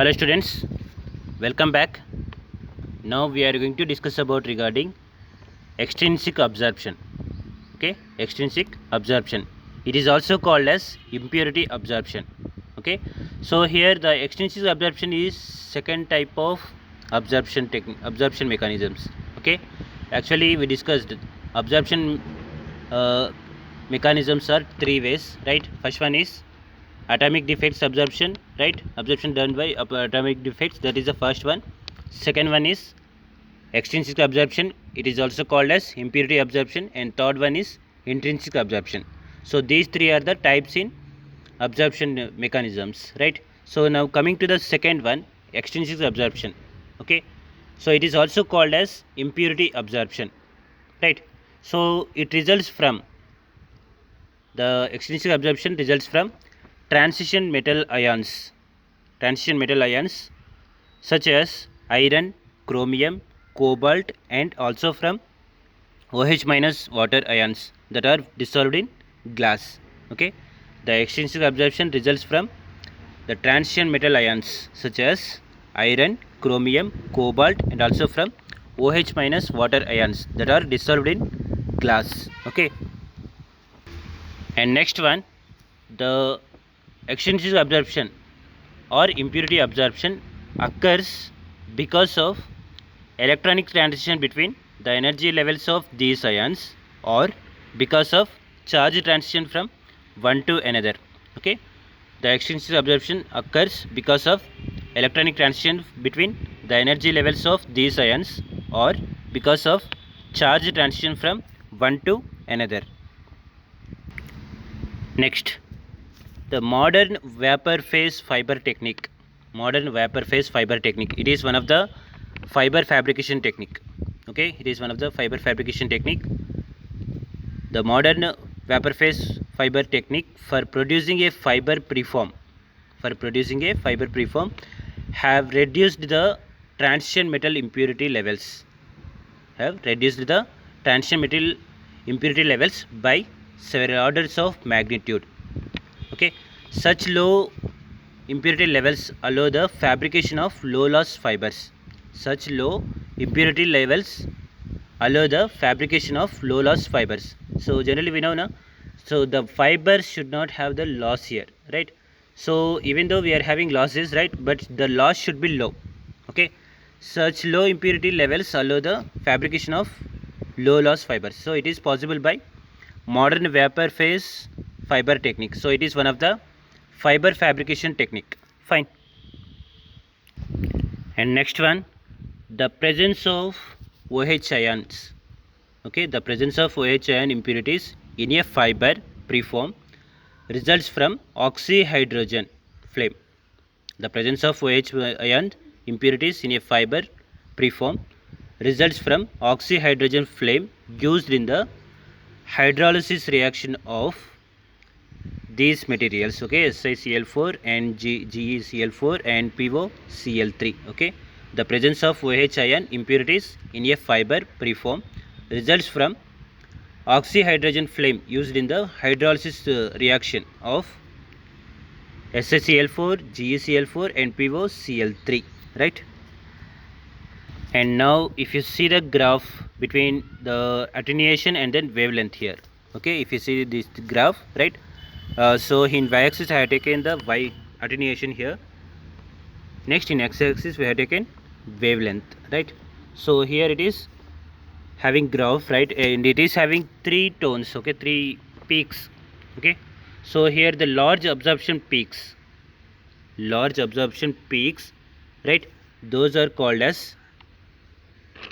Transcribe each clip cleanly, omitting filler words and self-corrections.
Hello students, welcome back. Now we are going to discuss about regarding extrinsic absorption. Okay, extrinsic absorption. It is also called as impurity absorption. Okay, so here the extrinsic absorption is second type of absorption mechanisms. Okay, actually we discussed absorption mechanisms are three ways, right? First one is atomic defects absorption, right? Absorption done by atomic defects, that is the first one. Second one is extrinsic absorption, it is also called as impurity absorption, and third one is intrinsic absorption. So these three are the types in absorption mechanisms, right? So now coming to the second one, extrinsic absorption. Okay, so it is also called as impurity absorption, right? So it results from the extrinsic absorption results from transition metal ions such as iron, chromium, cobalt, and also from OH minus water ions that are dissolved in glass. Okay, the extrinsic absorption results from the transition metal ions such as iron, chromium, cobalt, and also from OH minus water ions that are dissolved in glass. Okay, and next one, the extrinsic absorption or impurity absorption occurs because of electronic transition between the energy levels of these ions or because of charge transition from one to another. Okay, the extrinsic absorption occurs because of electronic transition between the energy levels of these ions or because of charge transition from one to another. Next, the modern vapor phase fiber technique. It is one of the fiber fabrication technique. Okay, it is one of the fiber fabrication technique. The modern vapor phase fiber technique for producing a fiber preform have reduced the transition metal impurity levels by several orders of magnitude. Okay, such low impurity levels allow the fabrication of low loss fibers. So generally we know now, so the fibers should not have the loss here, right? So even though we are having losses, right, but the loss should be low. Okay, such low impurity levels allow the fabrication of low loss fibers. So it is possible by modern vapor phase fiber technique. So it is one of the fiber fabrication technique. Fine. And next one, the presence of OH ions. Okay, the presence of OH ion impurities in a fiber preform results from oxyhydrogen flame. The presence of OH ion impurities in a fiber preform results from oxyhydrogen flame used in the hydrolysis reaction of these materials. Okay, SiCl4 and GeCl4 and PoCl3. Okay, the presence of OH ion impurities in a fiber preform results from oxyhydrogen flame used in the hydrolysis reaction of SiCl4, GeCl4 and PoCl3, right? And now if you see the graph between the attenuation and then wavelength here, okay, if you see this graph, right, so in y-axis I have taken the y attenuation here. Next in x-axis we have taken wavelength, right? So here it is having graph, right, and it is having three tones, okay, three peaks. Okay, so here the large absorption peaks, right, those are called as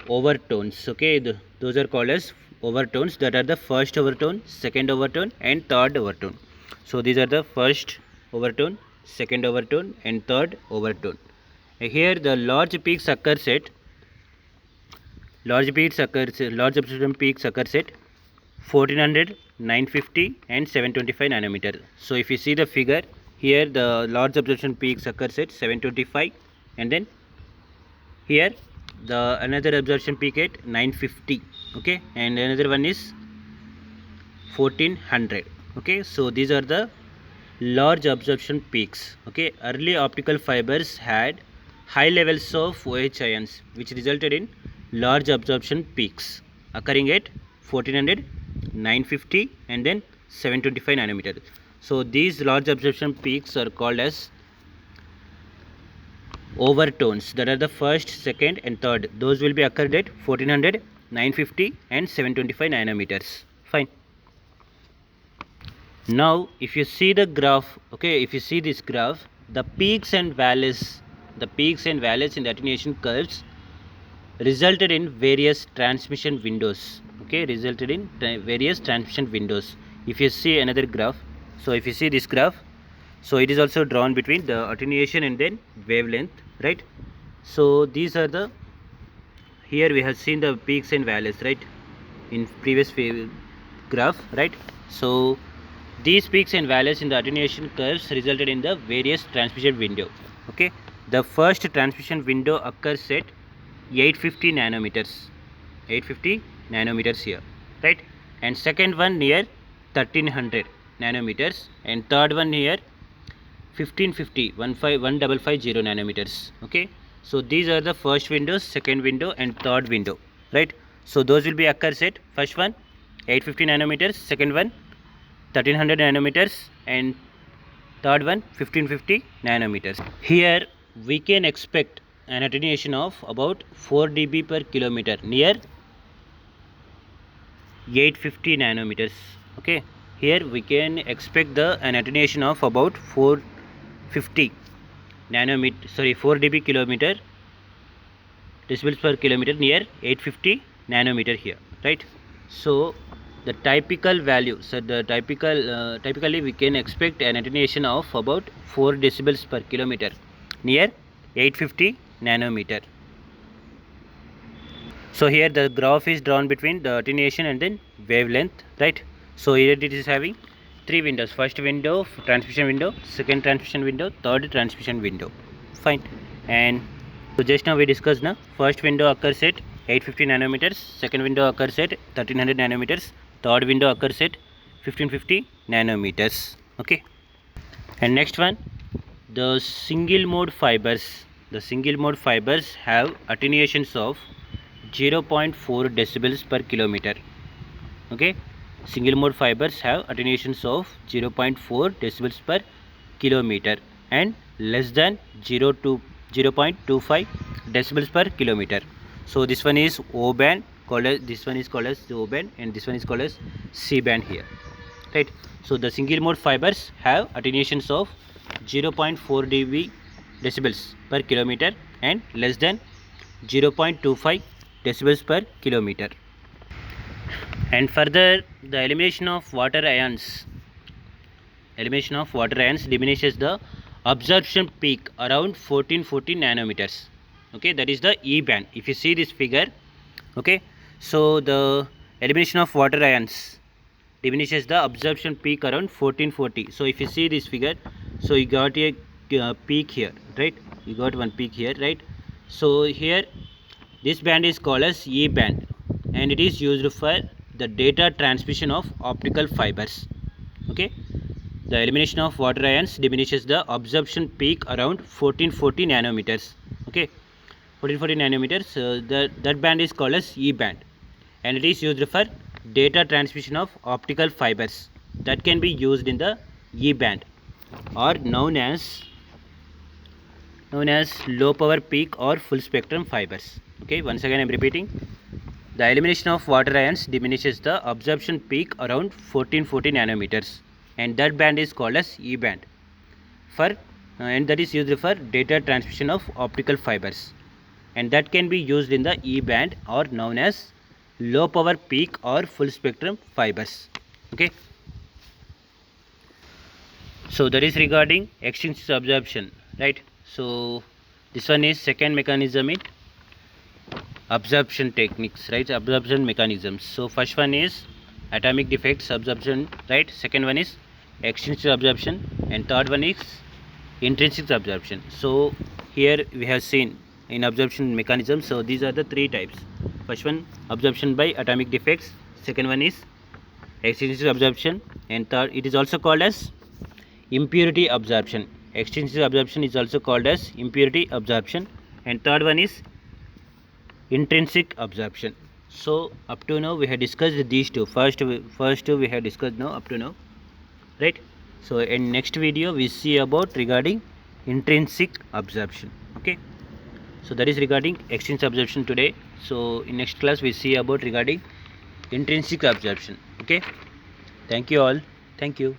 overtones. Okay, those are called as overtones, that are the first overtone, second overtone and third overtone. So these are the first overtone, second overtone and third overtone. Here the large absorption peaks occurs at 1400, 950 and 725 nanometer. So if you see the figure here, the large absorption peaks occurs at 725, and then here the another absorption peak at 950. Okay, and another one is 1400. Okay, so these are the large absorption peaks. Okay, early optical fibers had high levels of OH ions, which resulted in large absorption peaks occurring at 1400, 950, and then 725 nanometer. So these large absorption peaks are called as overtones, that are the first, second, and third. Those will be occurred at 1400, 950, and 725 nanometers. Fine. Now if you see the graph, okay, if you see this graph, the peaks and valleys in the attenuation curves resulted in various transmission windows. Okay, resulted in various transmission windows. If you see another graph, so if you see this graph, so it is also drawn between the attenuation and then wavelength, right? So these are the, here we have seen the peaks and valleys, right, in previous graph, right? So these peaks and valleys in the attenuation curves resulted in the various transmission window. Okay, the first transmission window occurs at 850 nanometers, 850 nanometers here, right? And second one near 1300 nanometers, and third one here 1550, 1550 nanometers. Okay, so these are the first windows, second window, and third window, right? So those will be occurs at first one 850 nanometers, second one 1300 nanometers, and third one 1550 nanometers. Here we can expect an attenuation of about 4 dB per kilometer near 850 nanometers. Okay, here we can expect an attenuation of about 450 nanometer, sorry, 4 dB kilometer decibels per kilometer near 850 nanometer here, right? So the typical value, so the typically we can expect an attenuation of about 4 decibels per kilometer near 850 nanometer. So here the graph is drawn between the attenuation and then wavelength, right? So here it is having three windows: first window, transmission window, second transmission window, third transmission window. Fine. And so just now we discussed now, first window occurs at 850 nanometers, second window occurs at 1300 nanometers, third window occurs at 1550 nanometers. Okay, and next one, the single mode fibers. The single mode fibers have attenuations of 0.4 decibels per kilometer. Okay, single mode fibers have attenuations of 0.4 decibels per kilometer and less than 0.25 decibels per kilometer. So this one is O band, this one is called as O band, and this one is called as C band here, right? So the single mode fibers have attenuations of 0.4 dB decibels per kilometer and less than 0.25 decibels per kilometer. And further, the elimination of water ions diminishes the absorption peak around 1440 nanometers. Okay, that is the E band. If you see this figure, okay, so the elimination of water ions diminishes the absorption peak around 1440. So if you see this figure, so you got a peak here, right? You got one peak here, right? So here this band is called as E band, and it is used for the data transmission of optical fibers. Okay, the elimination of water ions diminishes the absorption peak around 1440 nanometers. Okay, 1440 nanometers, that band is called as E band, and it is used for data transmission of optical fibers that can be used in the E band, or known as low power peak or full spectrum fibers. Okay, once again I am repeating, the elimination of water ions diminishes the absorption peak around 1440 nanometers, and that band is called as E band, and that is used for data transmission of optical fibers, and that can be used in the E band, or known as low power peak or full spectrum fibers. Okay, so that is regarding extrinsic absorption, right? So this one is second mechanism in absorption techniques, right? Absorption mechanisms. So first one is atomic defects absorption, right? Second one is extrinsic absorption, and third one is intrinsic absorption. So here we have seen in absorption mechanism, so these are the three types. First one, absorption by atomic defects. Second one is extrinsic absorption, and third, it is also called as impurity absorption. Extrinsic absorption is also called as impurity absorption. And third one is intrinsic absorption. So up to now we have discussed these two. First two we have discussed now up to now, right? So in next video we see about regarding intrinsic absorption. Okay, so that is regarding extrinsic absorption today. So in next class we see about regarding intrinsic absorption. Okay, thank you all. Thank you.